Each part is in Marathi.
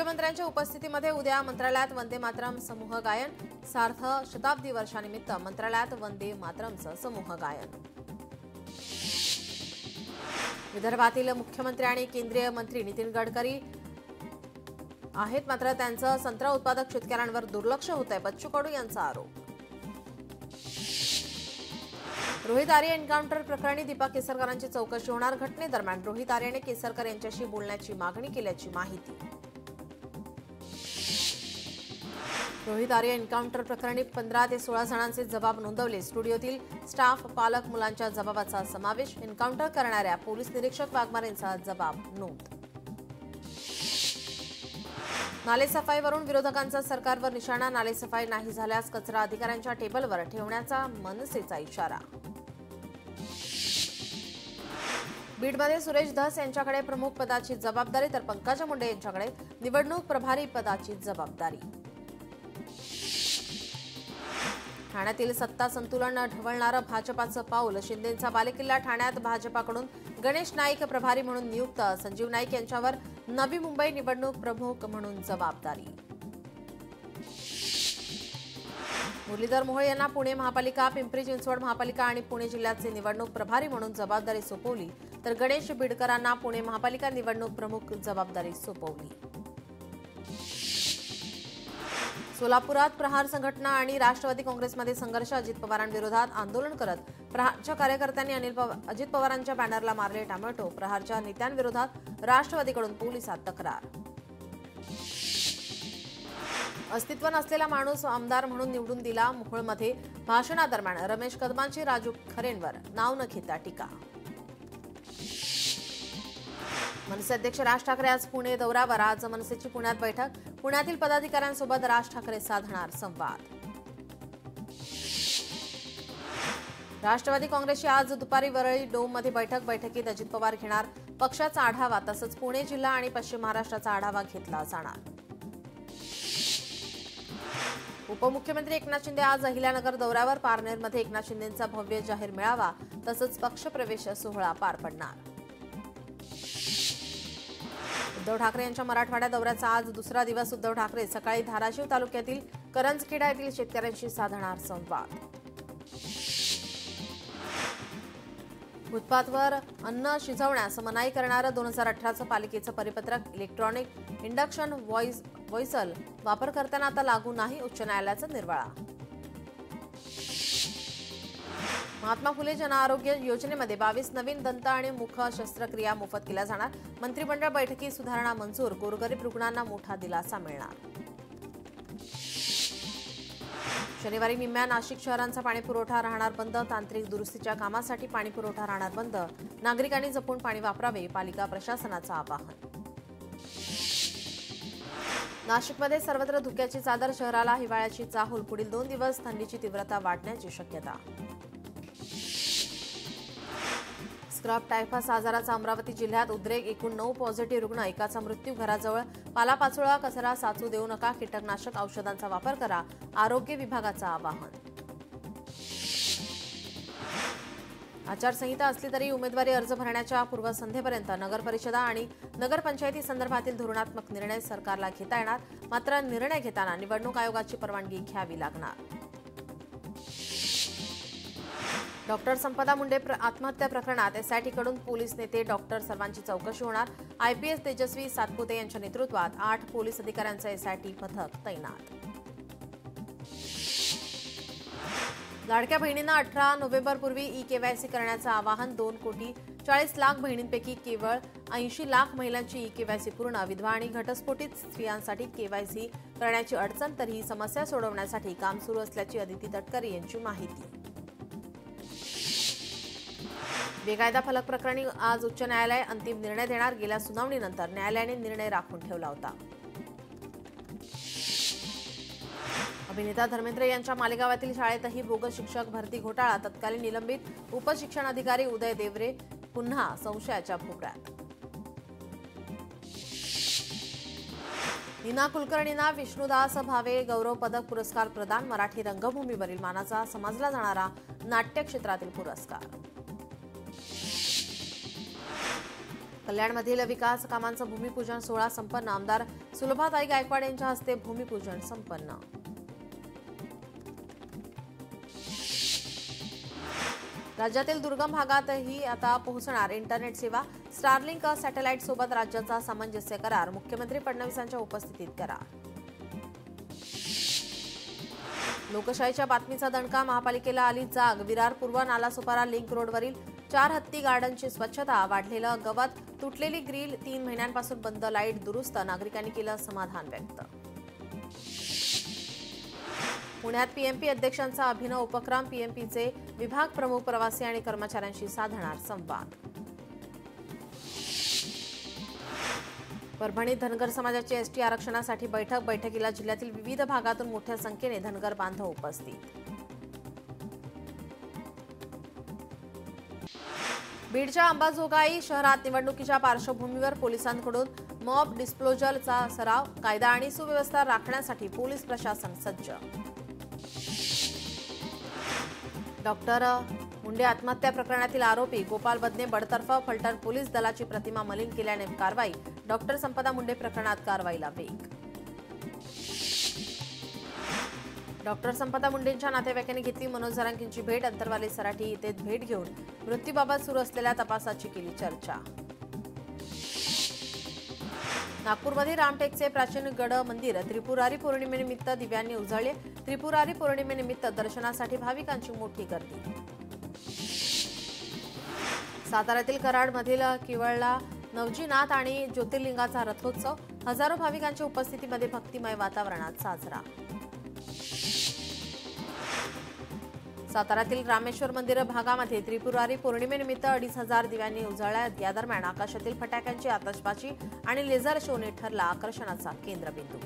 मुख्यमंत्र्यांच्या उपस्थितीमध्ये उद्या मंत्रालयात वंदे मातरम समूह गायन। सार्थ शताब्दी वर्षानिमित्त मंत्रालयात वंदे मातरमचं समूह गायन। विदर्भातील मुख्यमंत्री आणि केंद्रीय मंत्री नितीन गडकरी आहेत, मात्र त्यांचं संत्रा उत्पादक शेतकऱ्यांवर दुर्लक्ष होत आहे, बच्चू कडू यांचा आरोप। रोहित आर्य एन्काउंटर प्रकरणी दीपक केसरकरांची चौकशी होणार। घटनेदरम्यान रोहित आर्यने केसरकर यांच्याशी बोलण्याची मागणी केल्याची माहिती। रोहित आर्य एन्काउंटर प्रकरणी 15 ते 16 जणांचे जबाब नोंदवले। स्टुडिओतील स्टाफ, पालक, मुलांच्या जबाबाचा समावेश। एन्काउंटर करणाऱ्या पोलीस निरीक्षक वाघमारेंचा जबाब नोंद। नालेसफाईवरून विरोधकांचा सरकारवर निशाणा। नालेसफाई नाही झाल्यास कचरा अधिकाऱ्यांच्या टेबलवर ठेवण्याचा मनसेचा इशारा। बीडमध्ये सुरेश धस यांच्याकडे प्रमुख पदाची जबाबदारी, तर पंकजा मुंडे यांच्याकडे निवडणूक प्रभारी पदाची जबाबदारी। ठाण्यातील सत्ता संतुलन ढवळणारं भाजपाचं पाऊल। शिंदेंचा बालेकिल्ला। ठाण्यात भाजपाकडून गणेश नाईक प्रभारी म्हणून नियुक्त। संजीव नाईक यांच्यावर नवी मुंबई निवडणूक प्रमुख म्हणून जबाबदारी। मुरलीधर मोहोळ यांना पुणे महापालिका, पिंपरी चिंचवड महापालिका आणि पुणे जिल्ह्याचे निवडणूक प्रभारी म्हणून जबाबदारी सोपवली, तर गणेश बिडकरांना पुणे महापालिका निवडणूक प्रमुख जबाबदारी सोपवली। सोलापुरात प्रहार संघटना आणि राष्ट्रवादी काँग्रेसमध्ये संघर्ष। अजित पवारांविरोधात आंदोलन करत प्रहारच्या कार्यकर्त्यांनी अजित पवारांच्या बॅनरला मारले टामॅटो। प्रहारच्या नेत्यांविरोधात राष्ट्रवादीकडून पोलिसात तक्रार। अस्तित्व नसलेला माणूस आमदार म्हणून निवडून दिला। मोहोळमध्ये भाषणादरम्यान रमेश कदमांची राजू खरेंवर नाव न घेता टीका। मनसे अध्यक्ष राज ठाकरे आज पुणे दौऱ्यावर। आज मनसेची पुण्यात बैठक। पुण्यातील पदाधिकाऱ्यांसोबत राज ठाकरे साधणार संवाद। राष्ट्रवादी काँग्रेसची आज दुपारी वरळी डोममध्ये बैठक। बैठकीत अजित पवार घेणार पक्षाचा आढावा, तसंच पुणे जिल्हा आणि पश्चिम महाराष्ट्राचा आढावा घेतला जाणार। उपमुख्यमंत्री एकनाथ शिंदे आज अहिल्यानगर दौऱ्यावर। पारनेरमध्ये एकनाथ शिंदेंचा भव्य जाहीर मेळावा तसंच पक्षप्रवेश सोहळा पार पडणार। उद्धव ठाकरे यांच्या मराठवाडा दौऱ्याचा आज दुसरा दिवस। उद्धव ठाकरे सकाळी धाराशिव तालुक्यातील करंजखेडा येथील शेतकऱ्यांशी साधणार संवाद। फुटपाथवर अन्न शिजवण्यास मनाई करणारं 2018चं पालिकेचं परिपत्रक। इलेक्ट्रॉनिक इंडक्शन व्हॉइसल वापरकर्त्यांना आता लागू नाही, उच्च न्यायालयाचा निर्वाळा। महात्मा फुले जनआरोग्य योजनेमध्ये 22 नवीन दंत आणि मुख शस्त्रक्रिया मोफत केल्या जाणार। मंत्रिमंडळ बैठकीत सुधारणा मंजूर। गोरगरीब रुग्णांना मोठा दिलासा मिळणार। शनिवारी निम्म्या नाशिक शहरांचा पाणीपुरवठा राहणार बंद। तांत्रिक दुरुस्तीच्या कामासाठी पाणीपुरवठा राहणार बंद। नागरिकांनी जपून पाणी वापरावे, पालिका प्रशासनाचं आवाहन। नाशिकमध्ये सर्वत्र धुक्याची चादर। शहराला हिवाळ्याची चाहूल। पुढील 2 दिवस थंडीची तीव्रता वाढण्याची शक्यता। स्क्रब टायफस आजाराचा अमरावती जिल्ह्यात उद्रेक। एकूण 9 पॉझिटिव्ह रुग्ण, एकाचा मृत्यू। घराजवळ पालापाचोळा कचरा साचू देऊ नका, कीटकनाशक औषधांचा वापर करा, आरोग्य विभागाचं आवाहन। आचारसंहिता असली तरी उमेदवारी अर्ज भरण्याच्या पूर्वसंध्येपर्यंत नगरपरिषदा आणि नगरपंचायती संदर्भातील धोरणात्मक निर्णय सरकारला घेता येणार, मात्र निर्णय घेताना निवडणूक आयोगाची परवानगी घ्यावी लागणार। डॉक्टर संपदा मुंडे आत्महत्या प्रकरणात एसआयटीकडून पोलीस नेते डॉक्टर सर्वांची चौकशी होणार। आयपीएस तेजस्वी सातपुते यांच्या नेतृत्वात 8 पोलीस अधिकाऱ्यांचं एसआयटी पथक तैनात। लाडक्या बहिणींना 18 नोव्हेंबरपूर्वी ई-केवायसी करण्याचं आवाहन। 2,40,00,000 बहिणींपैकी केवळ 80 लाख महिलांची ई-केवायसी पूर्ण। विधवा आणि घटस्फोटित स्त्रियांसाठी केवायसी करण्याची अडचण, तर ही समस्या सोडवण्यासाठी काम सुरू असल्याची अदिती तटकरे यांची माहिती। बेकायदा फलक प्रकरणी आज उच्च न्यायालय अंतिम निर्णय देणार। गेल्या सुनावणीनंतर न्यायालयाने निर्णय राखून ठेवला होता। अभिनेता धर्मेंद्र यांच्या मालेगावातील शाळेतही बोगस शिक्षक भरती घोटाळा। तत्कालीन निलंबित उपशिक्षणाधिकारी उदय देवरे पुन्हा संशयाच्या भोवऱ्यात। नीना कुलकर्णींना विष्णुदास भावे गौरव पदक पुरस्कार प्रदान। मराठी रंगभूमीवरील मानाचा समजला जाणारा नाट्य क्षेत्रातील पुरस्कार। कल्याणमधील विकास कामांचं भूमिपूजन सोहळा संपन्न. आमदार सुलभाताई गायकवाड यांच्या हस्ते भूमिपूजन संपन्न. राज्यातील दुर्गम भागातही आता पोहोचणार इंटरनेट सेवा. स्टारलिंक सॅटेलाइट सोबत राज्याचा सामंजस्य करार. मुख्यमंत्री फडणवीसांच्या उपस्थितीत करार. लोकशाहीच्या बातमीचा दणका. महापालिकेला आली जाग. विरार पूर्व नालासोपारा लिंक रोडवरील 4 हत्ती गार्डनची स्वच्छता. वाढलेलं गवत, तुटलेली ग्रील, 3 महिन्यांपासून बंद लाईट दुरुस्त. नागरिकांनी केलं समाधान व्यक्त. पुण्यात पीएमपी अध्यक्षांचा अभिनव उपक्रम. पीएमपीचे विभाग प्रमुख प्रवासी आणि कर्मचाऱ्यांशी साधणार संवाद. परभणीत धनगर समाजाची एसटी आरक्षणासाठी बैठकीला जिल्ह्यातील विविध भागातून मोठ्या संख्येने धनगर बांधव उपस्थित. बीडच्या अंबाजोगाई शहरात निवडणुकीच्या पार्श्वभूमीवर पोलिसांकडून मॉब डिस्क्लोजरचा सराव. कायदा आणि सुव्यवस्था राखण्यासाठी पोलीस प्रशासन सज्ज. डॉक्टर मुंडे आत्महत्या प्रकरणातील आरोपी गोपाल बदने बडतर्फ. फलटण पोलीस दलाची प्रतिमा मलिन केल्याने कारवाई. डॉक्टर संपदा मुंडे प्रकरणात कारवाईला वेग. डॉक्टर संपदा मुंडेंच्या नातेवाईकांनी घेतली मनोज जरांगेंची भेट. अंतरवाली सराठी येथे भेट घेऊन मृत्यूबाबत सुरू असलेल्या तपासाची केली चर्चा. नागपूरमध्ये रामटेकचे प्राचीन गड मंदिर त्रिपुरारी पौर्णिमेनिमित्त दिव्यांनी उजळले. त्रिपुरारी पौर्णिमेनिमित्त दर्शनासाठी भाविकांची मोठी गर्दी. साताऱ्यातील कराडमधील किवळला नवजीनाथ आणि ज्योतिर्लिंगाचा रथोत्सव. हजारो भाविकांच्या उपस्थितीमध्ये भक्तिमय वातावरणात साजरा. साताऱ्यातील रामेश्वर मंदिर भागामध्ये त्रिपुरारी पौर्णिमेनिमित्त 2,500 दिव्यांनी उजळल्या. या दरम्यान आकाशातील फटाक्यांची आतषबाजी आणि लेझर शोने ठरला आकर्षणाचा केंद्रबिंदू.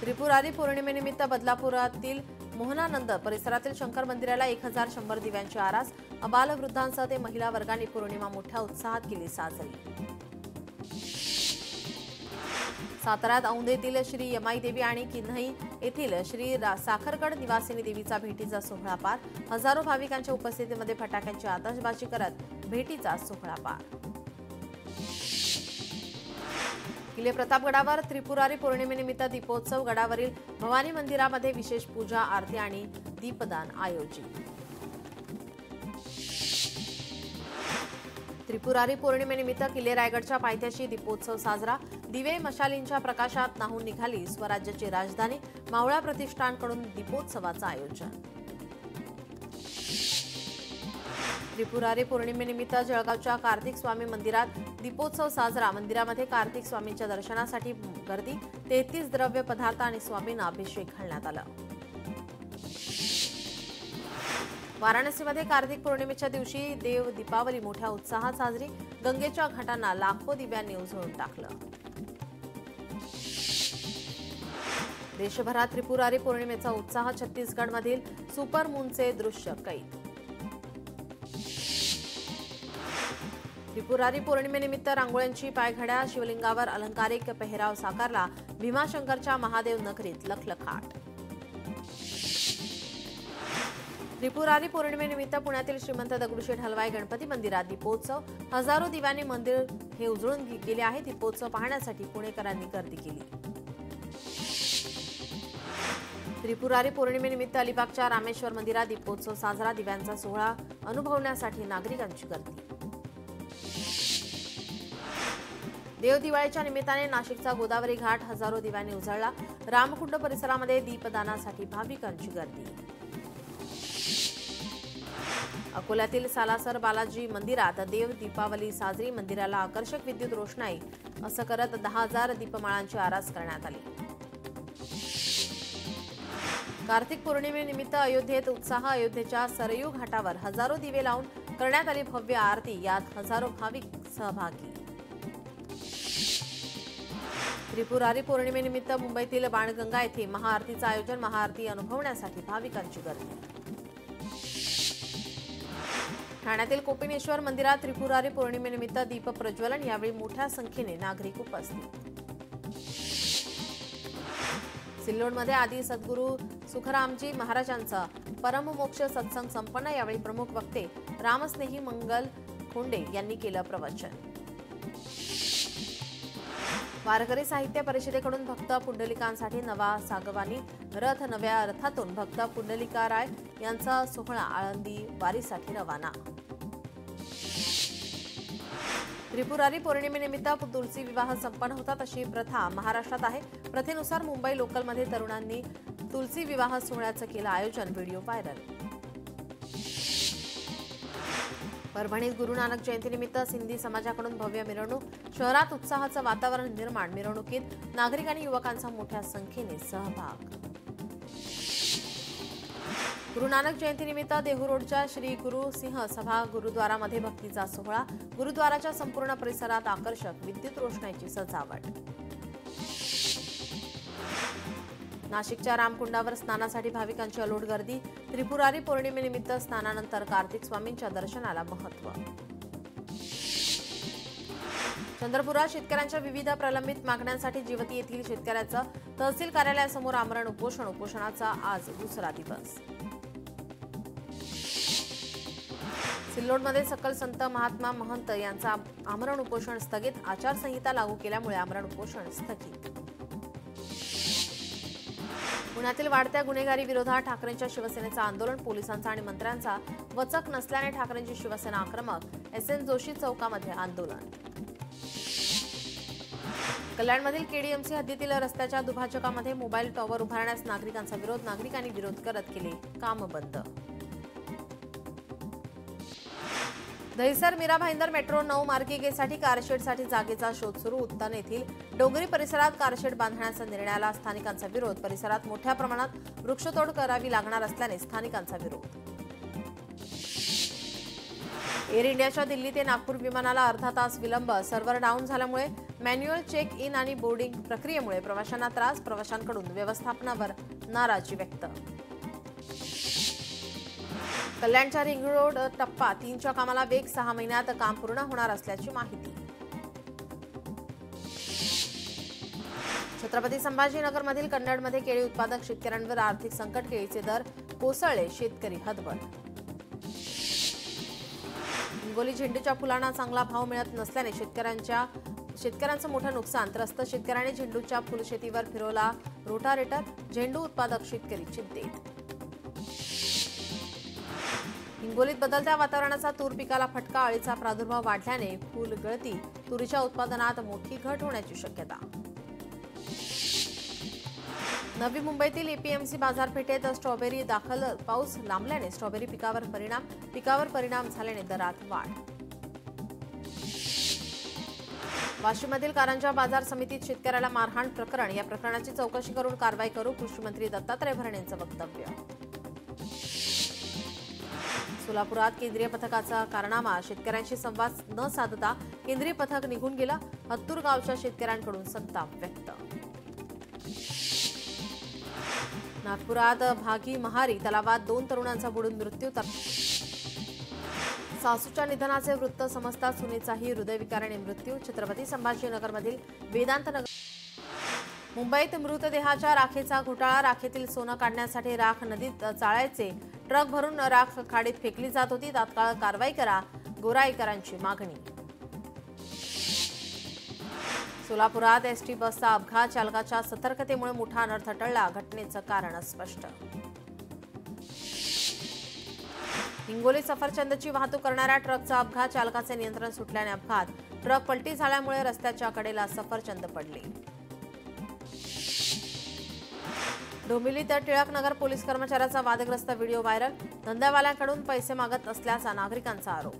त्रिपुरारी पौर्णिमेनिमित्त बदलापुरातील मोहनानंद परिसरातील शंकर मंदिराला 1,100 दिव्यांची आरास. अबालवृद्धांसह ते महिला वर्गाने पौर्णिमा मोठ्या उत्साहात केली साजरी. साताऱ्यात औंधेतील श्री यमाई देवी आणि किन्हई येथील श्री साखरगड निवासिनी देवीचा भेटीचा सोहळा पार. हजारो भाविकांच्या उपस्थितीमध्ये फटाक्यांची आतषबाजी करत भेटीचा सोहळा पार. किल्ले प्रतापगडावर त्रिपुरारी पौर्णिमेनिमित्त दीपोत्सव. गडावरील भवानी मंदिरामध्ये विशेष पूजा, आरती आणि दीपदान आयोजित. त्रिपुरारी पौर्णिमेनिमित्त किल्ले रायगडच्या पायथ्याशी दीपोत्सव साजरा. दिवे मशालींच्या प्रकाशात न्हाऊन निघाली स्वराज्याची राजधानी. मावळा प्रतिष्ठानकडून दीपोत्सवाचं आयोजन. त्रिपुरारी पौर्णिमेनिमित्त जळगावच्या कार्तिक स्वामी मंदिरात दीपोत्सव साजरा. मंदिरामध्ये कार्तिक स्वामींच्या दर्शनासाठी गर्दी. 33 द्रव्य पदार्थ आणि स्वामींना अभिषेक घालण्यात आला. वाराणसीमध्ये कार्तिक पौर्णिमेच्या दिवशी देव दीपावली मोठ्या उत्साहात साजरी. गंगेच्या घाटांना लाखो दिव्यांनी उजळून टाकलं. देशभरात त्रिपुरारी पौर्णिमेचा उत्साह. छत्तीसगडमधील सुपर मूनचे दृश्य कैद. त्रिपुरारी पौर्णिमेनिमित्त रांगोळ्यांची पायघड्या. शिवलिंगावर अलंकारिक पेहराव साकारला. भीमाशंकरच्या महादेव नगरीत लखलखाट. त्रिपुरारी पौर्णिमेनिमित्त पुण्यातील श्रीमंत दगडूशेठ हलवाई गणपती मंदिरात दीपोत्सव. हजारो दिव्यांनी मंदिर हे उजळून गेले आहे. दीपोत्सव पाहण्यासाठी पुणेकरांनी गर्दी केली. त्रिपुरारी पौर्णिमेनिमित्त अलिबागच्या रामेश्वर मंदिरात दीपोत्सव साजरा. दिव्यांचा सोहळा अनुभवण्यासाठी नागरिकांची गर्दी. देवदिवाळीच्या निमित्ताने नाशिकचा गोदावरी घाट हजारो दिव्यांनी उजळला. रामकुंड परिसरामध्ये दीपदानासाठी भाविकांची गर्दी. अकोल्यातील सालासर बालाजी मंदिरात देव दीपावली साजरी. मंदिराला आकर्षक विद्युत रोषणाई असं करत 10,000 दीपमाळांची आरास करण्यात आली. कार्तिक पौर्णिमेनिमित्त अयोध्येत उत्साह. अयोध्येच्या सरयू घाटावर हजारो दिवे लावून करण्यात आली भव्य आरती. यात हजारो भाविक सहभागी. त्रिपुरारी पौर्णिमेनिमित्त मुंबईतील बाणगंगा येथे महाआरतीचं आयोजन. महाआरती अनुभवण्यासाठी भाविकांची गर्दी. ठाण्यातील कोपिनेश्वर मंदिरात त्रिपुरारी पौर्णिमेनिमित्त दीप प्रज्वलन. यावेळी मोठ्या संख्येने नागरिक उपस्थित. सिल्लोडमध्ये आदी सद्गुरू सुखरामजी महाराजांचा परममोक्ष सत्संग संपन्न. यावेळी प्रमुख वक्ते रामस्नेही मंगल खोंडे यांनी केलं प्रवचन। वारकरी साहित्य परिषदेकडून भक्त पुंडलिकांसाठी नवा सागवानी रथ, नव्या रथातून भक्त पुंडलिकाराय यांचा सोहळा आळंदी वारीसाठी रवाना। त्रिपुरारी पौर्णिमेनिमित्त तुलसी विवाह संपन्न होतात अशी प्रथा महाराष्ट्रात आहे। प्रथेनुसार मुंबई लोकलमध्ये तरुणांनी तुलसी विवाह सोहळ्याचं केलं आयोजन, व्हिडिओ व्हायरल। परभणीत गुरु नानक जयंतीनिमित्त सिंधी समाजाकडून भव्य मिरवणूक, शहरात उत्साहाचं वातावरण निर्माण, मिरवणुकीत नागरिक आणि युवकांचा मोठ्या संख्येने सहभाग। गुरु नानक जयंतीनिमित्त देहू रोडच्या श्री गुरु सिंह सभा गुरुद्वारामध्ये भक्तीचा सोहळा, गुरुद्वाराच्या संपूर्ण परिसरात आकर्षक विद्युत रोषणाईची सजावट। नाशिकच्या रामकुंडावर स्नानासाठी भाविकांची अलोट गर्दी, त्रिपुरारी पौर्णिमेनिमित्त स्नानानंतर कार्तिक स्वामींच्या दर्शनाला महत्त्व। चंद्रपुरात शेतकऱ्यांच्या विविध प्रलंबित मागण्यांसाठी जिवती येथील शेतकऱ्याचं तहसील कार्यालयासमोर आमरण उपोषण, उपोषणाचा आज दुसरा दिवस। सिल्लोडमध्ये सकल संत महात्मा महंत यांचा आमरण उपोषण स्थगित, आचारसंहिता लागू केल्यामुळे आमरण उपोषण स्थगित। पुण्यातील वाढत्या गुन्हेगारी विरोधात ठाकरेंच्या शिवसेनेचं आंदोलन, पोलिसांचा आणि मंत्र्यांचा वचक नसल्याने ठाकरेंची शिवसेना आक्रमक, SN जोशी चौकामध्ये आंदोलन। कल्याणमधील KDMC हद्दीतील रस्त्याच्या दुभाजकामध्ये मोबाईल टॉवर उभारण्यास नागरिकांचा विरोध, नागरिकांनी विरोध करत केले काम बंद। दहिसर मीरा भाईंदर मेट्रो 9 मार्गिकेसाठी कारशेडसाठी जागेचा शोध सुरू, उत्तन येथील डोंगरी परिसरात कारशेड बांधण्याचा निर्णयाला स्थानिकांचा विरोध, परिसरात मोठ्या प्रमाणात वृक्षतोड करावी लागणार असल्याने स्थानिकांचा विरोध। एअर इंडियाच्या दिल्ली ते नागपूर विमानाला अर्धा तास विलंब, सर्व्हर डाऊन झाल्यामुळे मॅन्युअल चेक इन आणि बोर्डिंग प्रक्रियेमुळे प्रवाशांना त्रास, प्रवाशांकडून व्यवस्थापनावर नाराजी व्यक्त। कल्याणच्या रिंग रोड टप्पा 3च्या कामाला वेग, 6 महिन्यात काम पूर्ण होणार असल्याची माहिती। छत्रपती संभाजीनगरमधील कन्नडमध्ये केळी उत्पादक शेतकऱ्यांवर आर्थिक संकट, केळीचे दर कोसळले, शेतकरी हतबल। हिंगोली झेंडूच्या फुलांना चांगला भाव मिळत नसल्याने शेतकऱ्यांचं मोठं नुकसान, त्रस्त शेतकऱ्यांनी झेंडूच्या फुलशेतीवर फिरवला रोटारेटर, झेंडू उत्पादक शेतकरी चिंतेत। हिंगोलीत बदलत्या वातावरणाचा तूर पिकाला फटका, अळीचा प्रादुर्भाव वाढल्याने फूल गळती, तुरीच्या उत्पादनात मोठी घट होण्याची शक्यता। नवी मुंबईतील APMC बाजारपेठेत स्ट्रॉबेरी दाखल, पाऊस लांबल्याने स्ट्रॉबेरी पिकावर परिणाम झाल्याने दरात वाढ। वाशिममधील कारंजा बाजार समितीत शेतकऱ्याला मारहाण प्रकरण, या प्रकरणाची चौकशी करून कारवाई करू, कृषी मंत्री दत्तात्रय भरणेंचं वक्तव्य। सोलापुरात केंद्रीय पथकाचा कारनामा, शेतकऱ्यांशी संवाद न साधता केंद्रीय पथक निघून गेलं, हत्तूर गावच्या शेतकऱ्यांकडून संताप व्यक्त। नागपुरात भागी महारी तलावात 2 तरुणांचा बुडून मृत्यू, सासूच्या निधनाचे वृत्त समजता सुनेचाही हृदयविकाराने मृत्यू। छत्रपती संभाजीनगरमधील वेदांत नगर, मुंबईत मृतदेहाच्या राखेचा घोटाळा, राखेतील सोनं काढण्यासाठी राख नदीत चाळायचे, ट्रक भरून राख खाडीत फेकली जात होती, तात्काळ कारवाई करा, गोराईकरांची मागणी। सोलापुरात ST बसचा अपघात, चालकाच्या सतर्कतेमुळे मोठा अनर्थ टळला, घटनेचं कारण अस्पष्ट। हिंगोली सफरचंदची वाहतूक करणाऱ्या ट्रकचा अपघात, चालकाचे नियंत्रण सुटल्याने अपघात, ट्रक पलटी झाल्यामुळे रस्त्याच्या कडेला सफरचंद पडले। डोंबिवलीत टिळकनगर पोलीस कर्मचाऱ्याचा वादग्रस्त व्हिडिओ व्हायरल, धंद्यावाल्यांकडून पैसे मागत असल्याचा नागरिकांचा आरोप।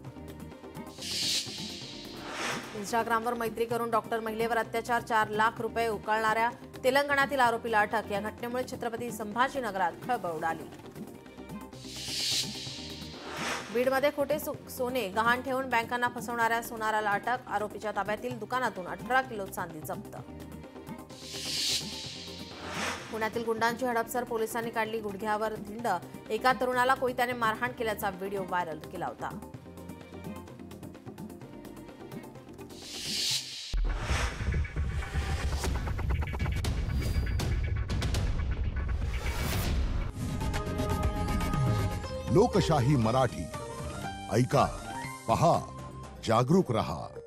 इंस्टाग्रामवर मैत्री करून डॉक्टर महिलेवर अत्याचार, 4 लाख रुपये उकळणाऱ्या तेलंगणातील आरोपीला अटक, या घटनेमुळे छत्रपती संभाजीनगरात खळबळ उडाली। बीडमध्ये खोटे सोने गहाण ठेवून बँकांना फसवणाऱ्या सोनाराला अटक, आरोपीच्या ताब्यातील दुकानातून 18 किलो चांदी जप्त। पुण्यातील गुंडांची हडपसर, पोलिसांनी काढली गुडघ्यावर धिंड, एका तरुणाला कोयत्याने मारहाण केल्याचा व्हिडिओ व्हायरल केला होता। लोकशाही मराठी, ऐका, पहा, जागरूक रहा.